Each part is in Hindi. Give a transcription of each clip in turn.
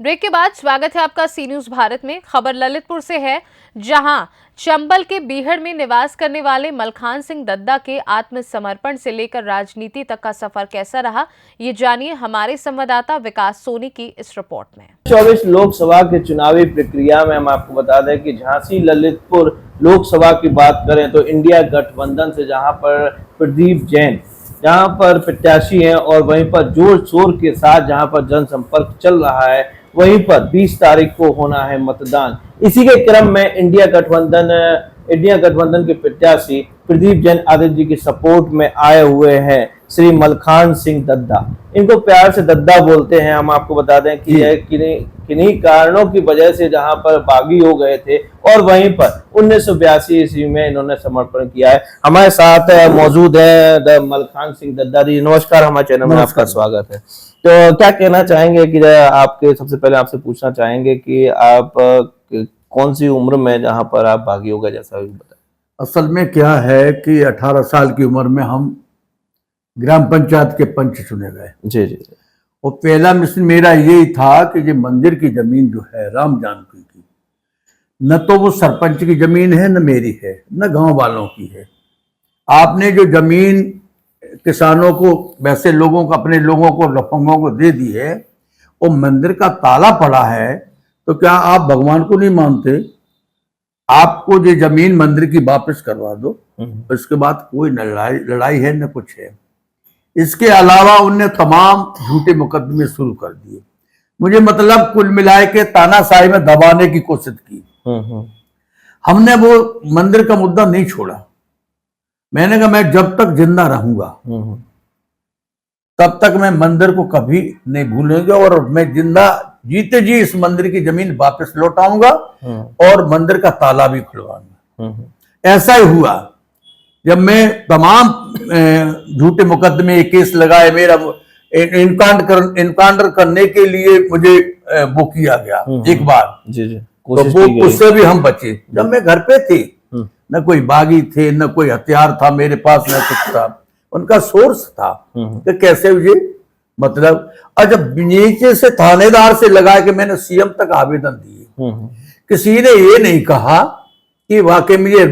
ब्रेक के बाद स्वागत है आपका सी न्यूज भारत में। खबर ललितपुर से है, जहां चंबल के बीहड़ में निवास करने वाले मलखान सिंह दद्दा के आत्मसमर्पण से लेकर राजनीति तक का सफर कैसा रहा, ये जानिए हमारे संवाददाता विकास सोनी की इस रिपोर्ट में। 24 लोकसभा के चुनावी प्रक्रिया में हम आपको बता दें कि झांसी ललितपुर लोकसभा की बात करें तो इंडिया गठबंधन से जहां पर प्रदीप जैन जहां पर प्रत्याशी हैं और वहीं पर जोर शोर के साथ जहां पर जनसंपर्क चल रहा है, वहीं पर 20 तारीख को होना है मतदान। इसी के क्रम में इंडिया गठबंधन के प्रत्याशी प्रदीप जैन आदित्य जी के सपोर्ट में आए हुए हैं श्री मलखान सिंह दद्दा। इनको प्यार से दद्दा बोलते हैं। हम आपको बता दें कि यह किन्हीं कारणों की वजह से जहां पर बागी हो गए थे और वहीं पर 1982 ईस्वी में इन्होंने समर्पण किया है। हमारे साथ मौजूद है मलखान सिंह दद्दा जी। नमस्कार, हमारे चैनल में आपका स्वागत है। तो क्या कहना चाहेंगे कि आपके सबसे पहले आपसे पूछना चाहेंगे कि आप कौन सी उम्र में जहां पर आप बागी हो गए, जैसा भी बताया। असल में क्या है कि 18 साल की उम्र में हम ग्राम पंचायत के पंच चुने गए। जी जी। और पहला मिशन मेरा यही था कि ये मंदिर की जमीन जो है राम जानकी की, न तो वो सरपंच की जमीन है, न मेरी है, न गांव वालों की है। आपने जो जमीन किसानों को, वैसे लोगों को, अपने लोगों को, लफंगों को दे दी है, वो मंदिर का ताला पड़ा है, तो क्या आप भगवान को नहीं मानते? आपको ये जमीन मंदिर की वापस करवा दो। इसके बाद कोई लड़ाई है न कुछ है। इसके अलावा उनने तमाम झूठे मुकदमे शुरू कर दिए। मुझे मतलब कुल मिलाए के तानाशाही में दबाने की कोशिश की। हमने वो मंदिर का मुद्दा नहीं छोड़ा। मैंने कहा मैं जब तक जिंदा रहूंगा तब तक मैं मंदिर को कभी नहीं भूलेंगे और मैं जिंदा जीते जी इस मंदिर की जमीन वापस लौटाऊंगा और मंदिर का ताला भी खुलवाऊंगा। ऐसा ही हुआ। जब मैं तमाम झूठे मुकदमे केस लगाए, मेरा इनकाउंटर करने के लिए मुझे वो किया गया एक बार। जी जी। तो वो उससे भी हम बचे। जब मैं घर पे थे, न कोई बागी थे, न कोई हथियार था मेरे पास, न कुछ था। उनका सोर्स था कि कैसे मुझे मतलब, और जब नीचे से थानेदार से लगा के मैंने सीएम तक आवेदन दिए, किसी ने ये नहीं कहा कि वाकई में ये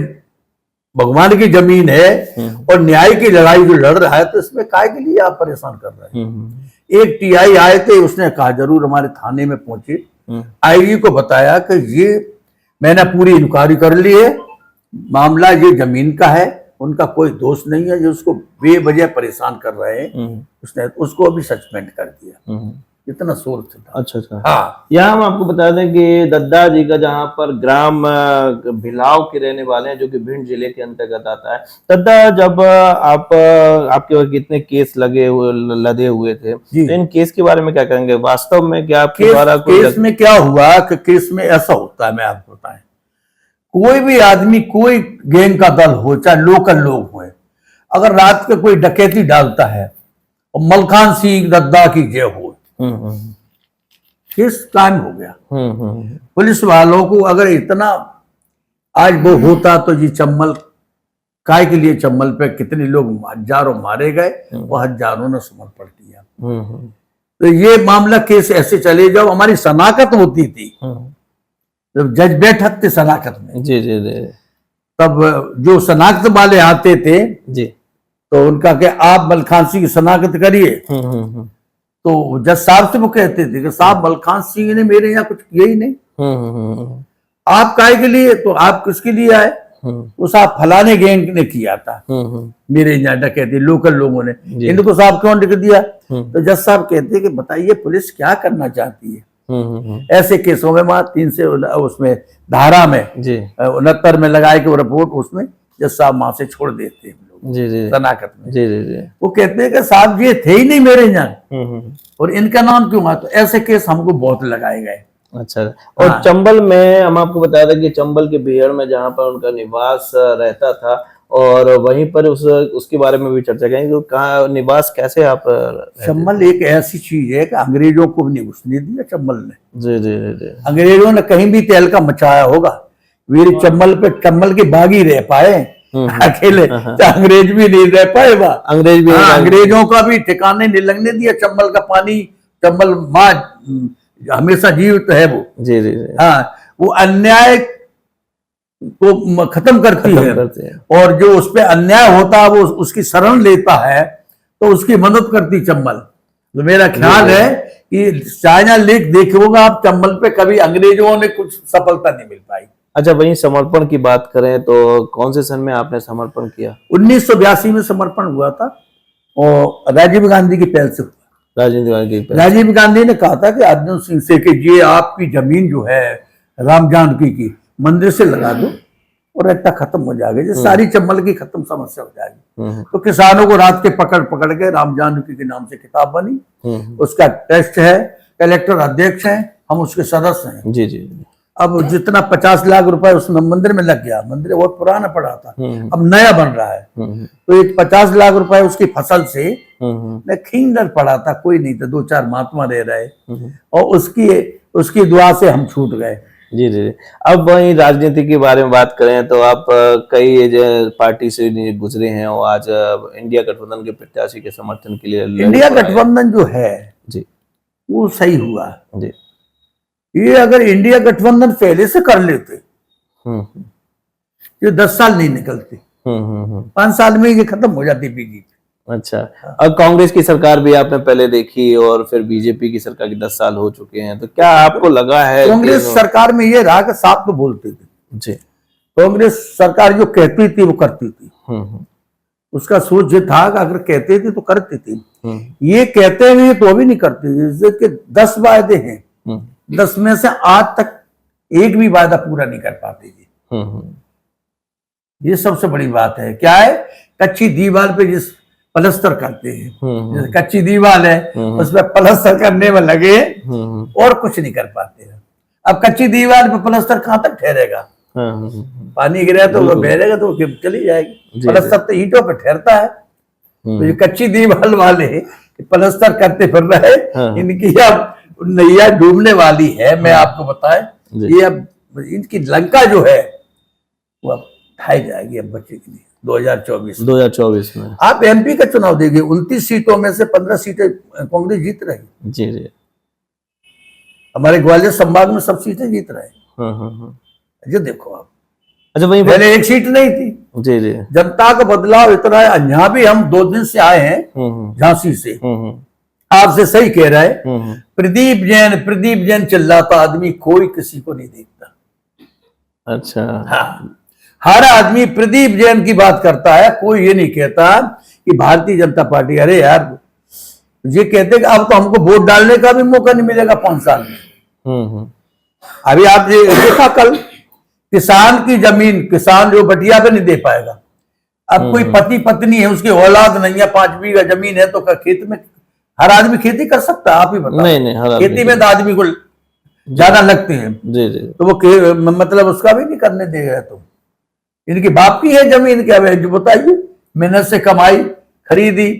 भगवान की जमीन है और न्याय की लड़ाई जो लड़ रहा है, तो इसमें काय के लिए आप परेशान कर रहे हैं। एक टीआई आए थे, उसने कहा जरूर हमारे थाने में पहुंचे, आईजी को बताया कि ये मैंने पूरी इंक्वायरी कर ली है, मामला ये जमीन का है, उनका कोई दोष नहीं है, जो उसको बेवजह परेशान कर रहे हैं। उसने उसको अभी सस्पेंड कर दिया। इतना सोर्स था। अच्छा अच्छा। हाँ, यहाँ हम आपको बता दें कि दद्दा जी का जहाँ पर ग्राम भिलाव के रहने वाले हैं, जो कि भिंड जिले के अंतर्गत आता है। दद्दा, जब आपके कितने केस लदे हुए थे, तो इन केस के बारे में क्या कहेंगे? वास्तव में क्या आपके द्वारा केस में क्या हुआ कि केस में ऐसा होता है, मैं आपको बताएं, कोई भी आदमी, कोई गैंग का दल हो, चाहे लोकल लोग हो, अगर रात के कोई डकैती डालता है और मलखान सिंह दद्दा की जय हो, केस कायम हो गया। पुलिस वालों को अगर इतना आज वो होता तो जी चम्बल काय के लिए, चम्बल पे कितने लोग हजारों मारे गए और हजारों ने समर्पण किया। तो ये मामला केस ऐसे चले जाओ। हमारी शनाख्त होती थी, जब जज बैठक थे शनाख्त में, जी जी जी, तब जो शनाख्त वाले आते थे जी, तो उनका क्या, आप मलखान सिंह की शनाख्त करिए। तो जज साहब से वो कहते थे कि साहब मलखान सिंह ने मेरे यहाँ कुछ किया ही नहीं, आप काहे के लिए, तो आप किसके लिए आए? वो साहब फलाने गैंग ने किया था मेरे यहाँ डकैती, लोकल लोगों ने, इनको साहब क्यों लिख दिया? तो जज साहब कहते कि बताइए पुलिस क्या करना चाहती है ऐसे केसों में। वहां 300 उसमें धारा में 69 में लगाए कि वो रिपोर्ट, उसमें जज साहब वहां से छोड़ देते हैं जी जी शनाख्त में। जी जी जी। वो कहते हैं कि साहब ये थे ही नहीं मेरे यहाँ और इनका नाम क्यों? तो ऐसे केस हमको बहुत लगाए गए। अच्छा। और हाँ। चंबल में हम आपको बता दें कि चंबल के बीहड़ में जहाँ पर उनका निवास रहता था, और वहीं पर उसके बारे में भी चर्चा करेंगे, तो कहाँ निवास, कैसे आप? चंबल एक ऐसी चीज है कि अंग्रेजों को भी नहीं घुसने दिया चंबल ने। जी जी जी। अंग्रेजों ने कहीं भी तहलका मचाया होगा, वीर चंबल पे चंबल के बागी रह पाए अकेले, अंग्रेज भी नहीं रह पाए। अंग्रेजों का भी ठिकाने नहीं लगने दिया। चंबल का पानी, चंबल माँ हमेशा जीवित है वो। जी जी जी। हाँ, वो अन्याय को खत्म करती है करते हैं। और जो उस पर अन्याय होता है वो उसकी शरण लेता है तो उसकी मदद करती चंबल। तो मेरा ख्याल है कि चाइना लेक देखे होगा आप, चंबल पे कभी अंग्रेजों ने कुछ सफलता नहीं मिल पाई। अच्छा, वहीं समर्पण की बात करें तो कौन से सन में आपने समर्पण किया? 1982 में समर्पण हुआ था और राजीव गांधी की पहल से हुआ। राजीव गांधी ने कहा था कि अर्जुन सिंह से कि ये आपकी जमीन जो है राम जानकी की मंदिर से लगा दो और रट्टा खत्म हो जाएगा, ये सारी चंबल की खत्म समस्या हो जाएगी। तो किसानों को रात के पकड़ पकड़ के राम जानकी के नाम से किताब बनी, उसका टेस्ट है, कलेक्टर अध्यक्ष है, हम उसके सदस्य हैं। जी जी। अब जितना 50 लाख रुपए उस मंदिर में लग गया, मंदिर बहुत पुराना पड़ा था, अब नया बन रहा है, तो एक 50 लाख रुपए उसकी फसल से खींडर पड़ा था, कोई नहीं था, 2-4 महात्मा रह रहे और उसकी दुआ से हम छूट गए। जी जी। अब वही राजनीति के बारे में बात करें तो आप कई पार्टी से गुजरे हैं और आज इंडिया गठबंधन के प्रत्याशी के समर्थन के लिए इंडिया गठबंधन जो है जी वो सही हुआ जी। ये अगर इंडिया गठबंधन पहले से कर लेते ये 10 साल नहीं निकलती, 5 साल में ये खत्म हो जाती बीजेपी। अच्छा, अब कांग्रेस की सरकार भी आपने पहले देखी और फिर बीजेपी की सरकार के 10 साल हो चुके हैं, तो क्या आपको लगा है? कांग्रेस सरकार में ये रहा कि साफ तो बोलते थे जी, कांग्रेस सरकार जो कहती थी वो करती थी। उसका सोच ये था कि अगर कहते थे तो करती थी, ये कहते हुए तो भी नहीं करते। जैसे 10 वायदे हैं, 10 में से आज तक एक भी वायदा पूरा नहीं कर पाते जी। ये सबसे बड़ी बात है। क्या है, कच्ची दीवार पे जिस प्लस्तर करते हैं, जैसे कच्ची दीवार है उसमें प्लस्तर करने में लगे और कुछ नहीं कर पाते। अब कच्ची दीवार पे प्लस्तर कहां तक ठहरेगा? पानी गिरा तो वो बहेगा तो चली जाएगी। प्लस्तर तो ईंटों पे ठहरता है। तो ये कच्ची दीवार वाले प्लस्तर करते फिर रहे, इनकी अब नैया डूबने वाली है। मैं आपको बताएं, ये अब इनकी लंका जो है वो अब ढाई जाएगी, अब बचेगी 2024 में। आप एमपी का चुनाव देखिए, 29 सीटों में से 15 सीटें कांग्रेस जीत रही। जी जी। हमारे ग्वालियर संभाग में सब सीटें जीत रहे। ये देखो आप। अच्छा, वहीं पहले एक सीट नहीं थी। जी जी। जनता का बदलाव इतना है। यहाँ भी हम 2 दिन से आए हैं झांसी से, आपसे सही कह रहा है। प्रदीप जैन चिल्लाता आदमी कोई किसी को नहीं देखता। अच्छा, हाँ, हर आदमी प्रदीप जैन की बात करता है, कोई ये नहीं कहता कि भारतीय जनता पार्टी। अरे यार, ये कहते कि अब तो हमको वोट डालने का भी मौका नहीं मिलेगा 5 साल में। अभी आप देखा कल, किसान की जमीन किसान जो बटिया पे नहीं दे पाएगा। अब कोई पति पत्नी है, उसकी औलाद नहीं है, 5 बीघा जमीन है, तो खेत में हर आदमी खेती कर सकता है? आप ही बताओ। नहीं, खेती में तो आदमी को ज्यादा लगते हैं। जी जी। तो वो मतलब उसका भी नहीं करने देगा। तो इनकी बाप की है जमीन, क्या जो बताइए, मेहनत से कमाई खरीदी।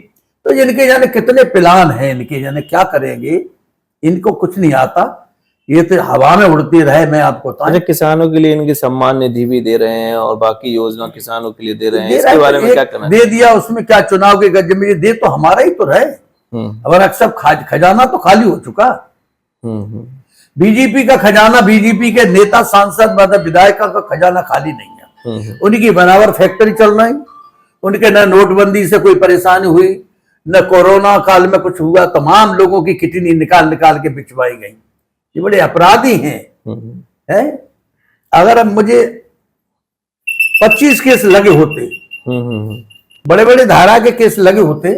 तो इनके जाने कितने प्लान हैं, इनके जाने क्या करेंगे, इनको कुछ नहीं आता। ये तो हवा में उड़ती रहे। मैं आपको बताऊं, किसानों के लिए इनकी सम्मान निधि भी दे रहे हैं और बाकी योजना किसानों के लिए दे रहे हैं, इसके बारे में क्या कहना? दे दिया, उसमें क्या चुनाव के गज में दे तो हमारा ही तो रहे। अगर अक्सर खजाना तो खाली हो चुका। बीजेपी का खजाना, बीजेपी के नेता सांसद मतलब विधायकों का खजाना खाली नहीं है। उनकी बराबर फैक्ट्री चल रही। उनके न नोटबंदी से कोई परेशानी हुई, न कोरोना काल में कुछ हुआ। तमाम लोगों की किडनी निकाल निकाल के बिचवाई गई। ये बड़े अपराधी हैं। अगर अब मुझे 25 केस लगे होते, बड़े बड़े धारा के केस लगे होते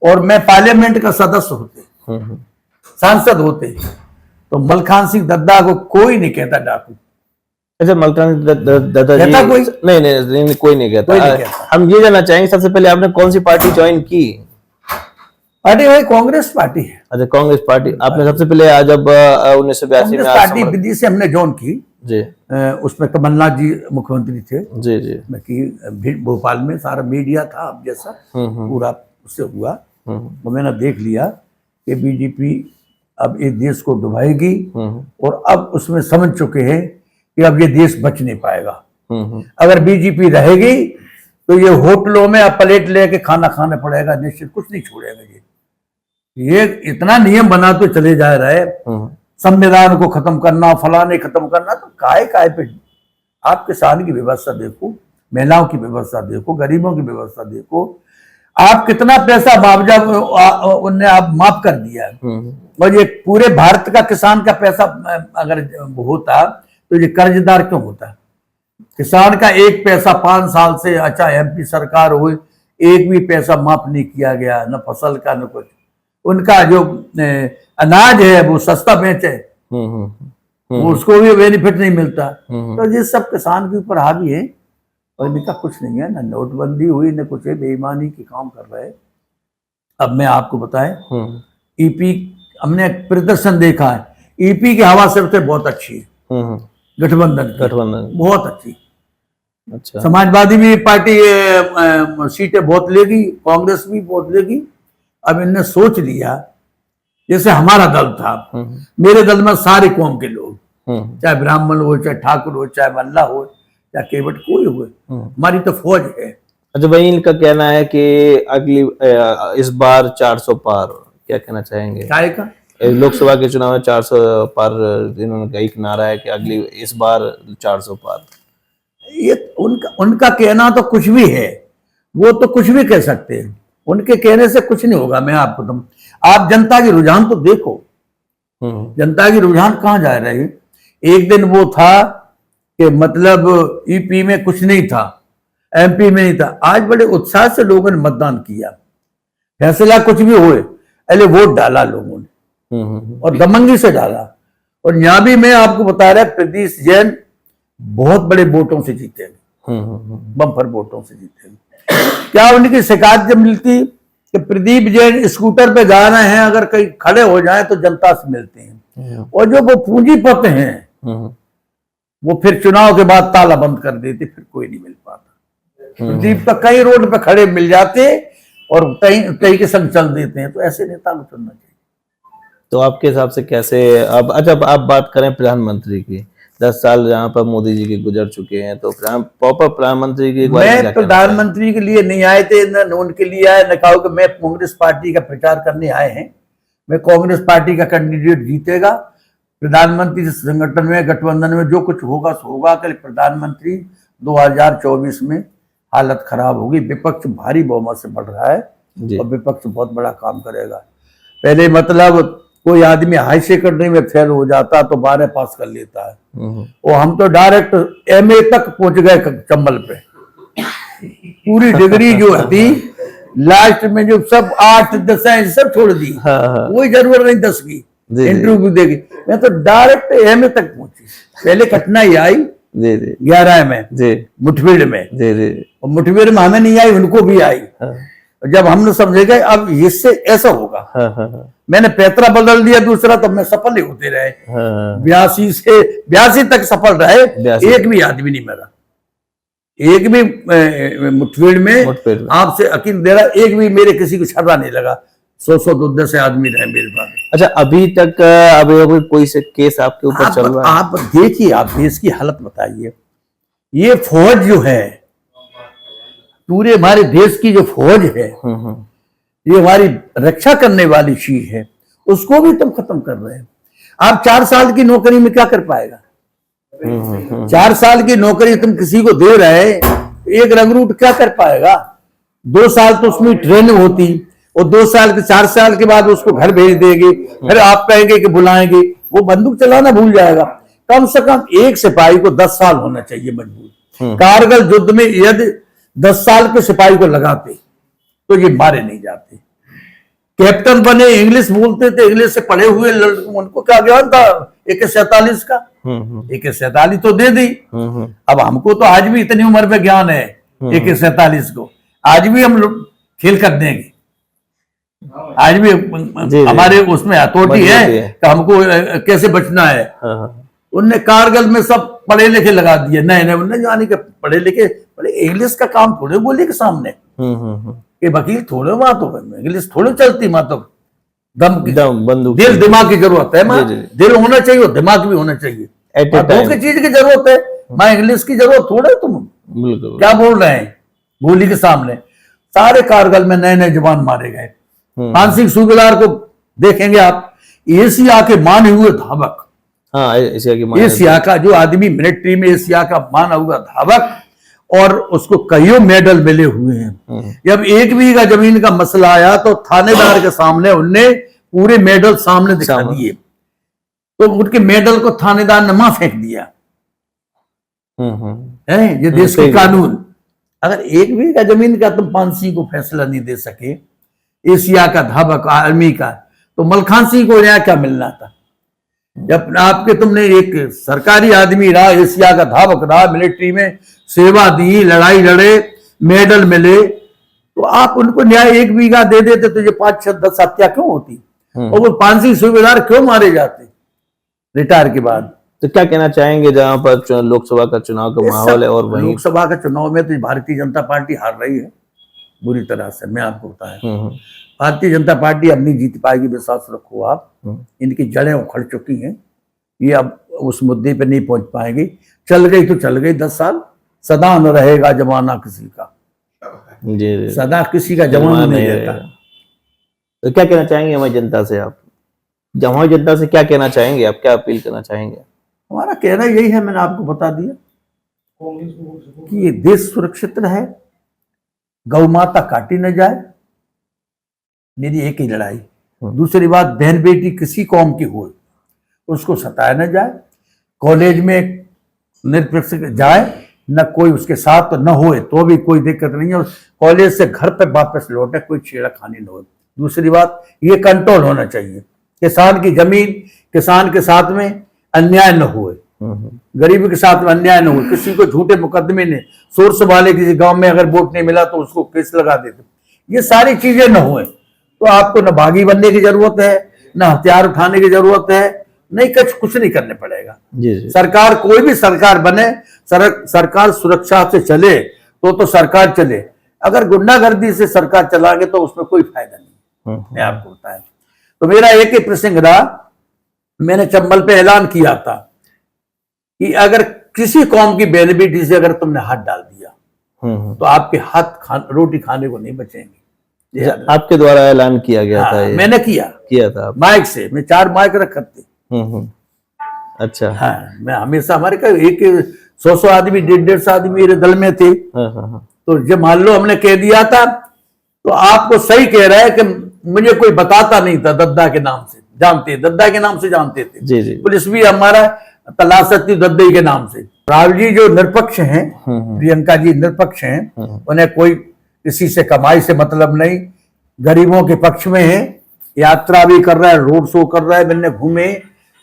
और मैं पार्लियामेंट का सदस्य होते, सांसद होते, तो मलखान सिंह दद्दा को कोई नहीं कहता डाकू। अच्छा, मलखान दद्दा जी कोई? नहीं, कोई नहीं कहता। हम ये जानना चाहेंगे, सबसे पहले आपने कौन सी पार्टी ज्वाइन की? पार्टी भाई कांग्रेस पार्टी है। अच्छा, कांग्रेस पार्टी। आपने सबसे पहले जब 1982 में पार्टी विधि से हमने ज्वाइन की जी। उसमें कमलनाथ जी मुख्यमंत्री थे जी जी। मैं की भोपाल में सारा मीडिया था, अब जैसा पूरा उससे हुआ। तो मैंने देख लिया कि बीजेपी अब ये देश को डुबाएगी और अब उसमें समझ चुके हैं कि अब ये देश बच नहीं पाएगा। अगर बीजेपी रहेगी तो ये होटलों में अब प्लेट लेके खाना खाना पड़ेगा, निश्चित कुछ नहीं छोड़ेगा। ये इतना नियम बनाते चले जा रहे हैं संविधान को खत्म करना, फलाने खत्म करना, तो काय पे आप किसान की व्यवस्था देखो, महिलाओं की व्यवस्था देखो, गरीबों की व्यवस्था देखो। आप कितना पैसा मुआवजा उनने आप माफ कर दिया है। और ये पूरे भारत का किसान का पैसा अगर होता तो ये कर्जदार क्यों होता? किसान का एक पैसा 5 साल से, अच्छा एमपी सरकार हुई, एक भी पैसा माफ नहीं किया गया, न फसल का न कुछ। उनका जो अनाज है वो सस्ता बेचे, वो उसको भी बेनिफिट नहीं मिलता। तो ये सब किसान के ऊपर हावी है और इनका कुछ नहीं है, ना नोटबंदी हुई न कुछ है, बेईमानी के काम कर रहे हैं। अब मैं आपको बताएं, ईपी हमने प्रदर्शन देखा है, ईपी की हवा सबसे बहुत अच्छी है, गठबंधन बहुत अच्छी। अच्छा, समाजवादी भी पार्टी सीटें बहुत लेगी, कांग्रेस भी बहुत लेगी। अब इनने सोच लिया, जैसे हमारा दल था, मेरे दल में सारे कौम के लोग, चाहे ब्राह्मण हो, चाहे ठाकुर हो, चाहे मल्ला हो, चाहे केवट कोई हो, हमारी तो फौज है। अच्छा भाई, इनका कहना है कि अगली इस बार 400 पार, क्या कहना चाहेंगे? काय का लोकसभा के चुनाव में 400 पार इन्होंने एक नारा है कि अगली इस बार 400 पार। ये उनका कहना तो कुछ भी है, वो तो कुछ भी कह सकते हैं, उनके कहने से कुछ नहीं होगा। मैं आपको आप जनता की रुझान तो देखो, जनता की रुझान कहाँ जा रही है। एक दिन वो था कि मतलब ईपी में कुछ नहीं था, एमपी में नहीं था, आज बड़े उत्साह से लोगों ने मतदान किया, फैसला कुछ भी हुए, पहले वोट डाला लोगों ने और दमंगी से डाला। और यहां भी मैं आपको बता रहा, प्रदीप जैन बहुत बड़े वोटों से जीते, बम्पर वोटों से जीते। क्या उनकी शिकायत जब मिलती कि प्रदीप जैन स्कूटर पे जा रहे हैं, अगर कहीं खड़े हो जाए तो जनता से मिलते हैं, और जो वो पूंजीपति हैं वो फिर चुनाव के बाद ताला बंद कर देते, फिर कोई नहीं मिल पाता। प्रदीप का कई रोड पे खड़े मिल जाते और कई के संग चल देते हैं। तो ऐसे नेता को चुनना चाहिए। तो आपके हिसाब से कैसे? अब अच्छा, आप बात करें प्रधानमंत्री की, 10 साल जहाँ पर मोदी जी के गुजर चुके हैं, तो प्रॉपर प्रधानमंत्री की मैं प्रधानमंत्री के लिए नहीं आए थे, न उनके लिए आए, न कहा कि मैं कांग्रेस पार्टी का प्रचार करने आए हैं। मैं कांग्रेस पार्टी का कैंडिडेट जीतेगा, प्रधानमंत्री संगठन में, गठबंधन में जो कुछ होगा सो होगा। कल प्रधानमंत्री 2024 में हालत खराब होगी, विपक्ष भारी बहुमत से बढ़ रहा है और विपक्ष बहुत बड़ा काम करेगा। पहले मतलब कोई आदमी हाई सेकेंडरी में फेल हो जाता तो 12 पास कर लेता है, और हम तो डायरेक्ट एमए तक पहुंच गए चंबल पे। पूरी डिग्री जो थी लास्ट में जो सब 8 10 सब छोड़ दी, कोई जरूरत नहीं 10 की इंटरव्यू देगी। मैं तो डायरेक्ट एमए तक पहुंची। पहले कठिनाई आई 11 में मुठभेड़ में, और मुठभेड़ में हमें नहीं आई, उनको भी आई। जब हमने समझेगा अब इससे ऐसा होगा, मैंने पैतरा बदल दिया दूसरा, तो मैं सफल ही होते रहे। 82 से 82 तक सफल रहे, एक भी आदमी नहीं मरा, एक भी मुठभेड़ में आपसे यकीन दे रहा, एक भी मेरे किसी को छर्रा नहीं लगा। 100 200 से आदमी रहे मेरे पास। अच्छा, अभी तक अभी कोई से केस आपके ऊपर चल रहा है? आप देखिए, आप देश की हालत बताइए। ये फौज जो है, पूरे हमारे देश की जो फौज है, ये हमारी रक्षा करने वाली चीज है, उसको भी तुम खत्म कर रहे हैं। आप 4 साल की नौकरी में क्या कर पाएगा? 4 साल की नौकरी तुम किसी को दे रहे, एक रंगरूट क्या कर पाएगा? 2 साल तो उसमें ट्रेनिंग होती, और 2 साल के 4 साल के बाद उसको घर भेज देंगे, फिर आप कहेंगे कि बुलाएंगे, वो बंदूक चलाना भूल जाएगा। कम से कम एक सिपाही को 10 साल होना चाहिए मजबूर। कारगिल युद्ध में यदि 10 साल के सिपाही को लगाते तो ये मारे नहीं जाते। कैप्टन बने, इंग्लिश बोलते थे, इंग्लिश से पढ़े हुए, उनको क्या ज्ञान था AK-47 का? AK-47 तो दे दी। अब हमको तो आज भी इतनी उम्र में ज्ञान है AK-47 को, आज भी हम खेल कर देंगे, आज भी हमारे उसमें हथौड़ी है कि हमको कैसे बचना है। उनने कारगिल में सब पढ़े लिखे लगा दिए, नए उनने जाने के पढ़े लिखे, बड़े इंग्लिश का काम थोड़े बोले के सामने, ये वकील थोड़े, वहां तो इंग्लिश थोड़ी चलती, वहां तो दम बंदूक, दिल दिमाग की जरूरत है। दिल होना चाहिए और दिमाग भी होना चाहिए, दो की चीज की जरूरत है। मैं इंग्लिश की जरूरत थोड़े, तुम क्या बोल रहे हैं गोली के सामने। सारे कारगिल में नए जवान मारे गए। मानसिंह सूबेदार को देखेंगे आप, एशिया के माने हुए धावक, हाँ एशिया की एशिया का जो आदमी मिलिट्री में एशिया का माना हुआ धावक, और उसको कईयों मेडल मिले हुए हैं। जब 1 बीघा जमीन का मसला आया तो थानेदार के सामने उनने पूरे मेडल सामने दिखा दिए, तो उनके मेडल को थानेदार ने वहां फेंक दिया। है ये देश के कानून। अगर 1 बीघा जमीन का तुम पान सिंह को फैसला नहीं दे सके, एशिया का धावक आर्मी का, तो मलखान सिंह को न्याय क्या मिलना था? जब आपके तुमने एक सरकारी आदमी रहा, एशिया का धावक रहा, मिलिट्री में सेवा दी, लड़ाई लड़े, मेडल मिले, तो आप उनको न्याय 1 बीघा दे देते तो ये 5, 6, 10 हत्या क्यों होती? और वो पान सिंह सूबेदार क्यों मारे जाते रिटायर के बाद? तो क्या कहना चाहेंगे जहां पर लोकसभा का चुनाव का माहौल है और वहीं लोकसभा का चुनाव में तो भारतीय जनता पार्टी हार रही है बुरी तरह से, मैं आपको बताया। भारतीय जनता पार्टी अब नहीं जीत पाएगी, विश्वास रखो आप। इनकी जड़ें उखड़ चुकी हैं, ये अब उस मुद्दे पे नहीं पहुंच पाएंगी। चल गई तो चल गई 10 साल, सदा न रहेगा जमाना किसी का। जी सदा किसी का जमाना नहीं रहता। तो क्या कहना चाहेंगे हमारी जनता से आप? हमारी जनता से क्या कहना चाहेंगे आप, क्या अपील करना चाहेंगे? हमारा कहना यही है, मैंने आपको बता दिया कि ये देश सुरक्षित रहे, गौ माता काटी न जाए, मेरी एक ही लड़ाई। दूसरी बात, बहन बेटी किसी कौम की हो उसको सताया न जाए, कॉलेज में निरपेक्ष जाए, न कोई उसके साथ न होए तो भी कोई दिक्कत नहीं है, और कॉलेज से घर पे वापस लौटे, कोई छेड़खानी न हो। दूसरी बात, ये कंट्रोल होना चाहिए, किसान की जमीन, किसान के साथ में अन्याय न हुए, गरीबी के साथ में अन्याय न हो, किसी को झूठे मुकदमे ने, सोर्स वाले किसी गांव में अगर वोट नहीं मिला तो उसको केस लगा देते, ये सारी चीजें न हुए। तो आपको न बागी बनने की जरूरत है, न हथियार उठाने की जरूरत है, नहीं कुछ नहीं करने पड़ेगा। जी। सरकार कोई भी सरकार बने, सरकार सुरक्षा से चले तो सरकार चले। अगर गुंडागर्दी से सरकार चलाएंगे तो उसमें कोई फायदा नहीं। मैं आपको बताया, तो मेरा एक ही प्रसंग रहा, मैंने चंबल पे ऐलान किया था कि अगर किसी कौम की बेनिफिट से अगर तुमने हाथ डाल दिया तो आपके हाथ रोटी खाने को नहीं बचेंगे। आपके द्वारा ऐलान किया गया था? मैंने किया था माइक से, मैं 4 माइक रखे थे। अच्छा। हाँ, मैं हमेशा, हमारे का एक 100 आदमी, 150 आदमी मेरे दल में थे। तो जब मान लो हमने कह दिया था, तो आपको सही कह रहा है कि मुझे कोई बताता नहीं था, दद्दा के नाम से जानते थे। जी। पुलिस भी हमारा तलाश सकती दद्दे के नाम से। राहुल जी जो निरपक्ष हैं, प्रियंका जी निरपक्ष हैं, उन्हें कोई किसी से कमाई से मतलब नहीं, गरीबों के पक्ष में है, यात्रा भी कर रहा है, रोड शो कर रहा है, मैंने घूमे,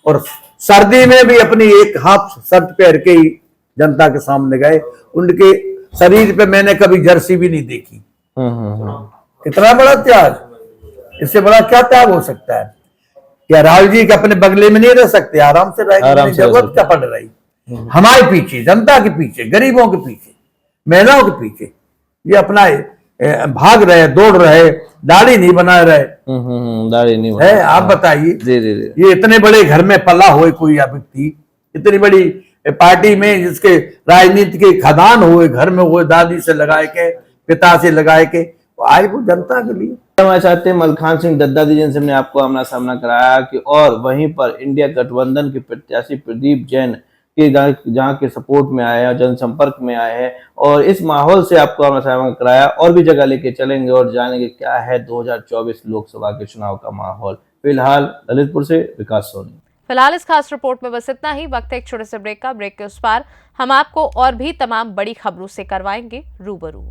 और सर्दी में भी अपनी एक हाफ शर्ट पहन के ही जनता के सामने गए। उनके शरीर पे मैंने कभी जर्सी भी नहीं देखी। कितना बड़ा त्याग, इससे बड़ा क्या त्याग हो सकता है? क्या राहुल जी के अपने बगले में नहीं रह सकते? आराम से रहेंगे, जरूरत क्या पड़ रही? हमारे पीछे, जनता के पीछे, गरीबों के पीछे, महिलाओं के पीछे ये अपना भाग रहे, दौड़ रहे, दाढ़ी नहीं बना रहे। दाढ़ी नहीं है, आप बताइए। ये इतने बड़े घर में पला हुए कोई व्यक्ति, इतनी बड़ी पार्टी में जिसके राजनीति के खदान हुए, घर में हुए, दादी से लगाए के, पिता से लगाए के, आज वो जनता के लिए। मैं चाहते हैं मलखान सिंह दद्दा जी जिनसे हमने आपको आमना सामना कराया कि, और वहीं पर इंडिया गठबंधन के प्रत्याशी प्रदीप जैन के जहाँ के सपोर्ट में आए हैं, जनसंपर्क में आए हैं, और इस माहौल से आपको आमना सामना कराया। और भी जगह लेके चलेंगे और जानेंगे क्या है 2024 लोकसभा के चुनाव का माहौल। फिलहाल ललितपुर से विकास सोनी। फिलहाल इस खास रिपोर्ट में बस इतना ही। वक्त है एक छोटे से ब्रेक का। ब्रेक के उस पार हम आपको और भी तमाम बड़ी खबरों से करवाएंगे रूबरू।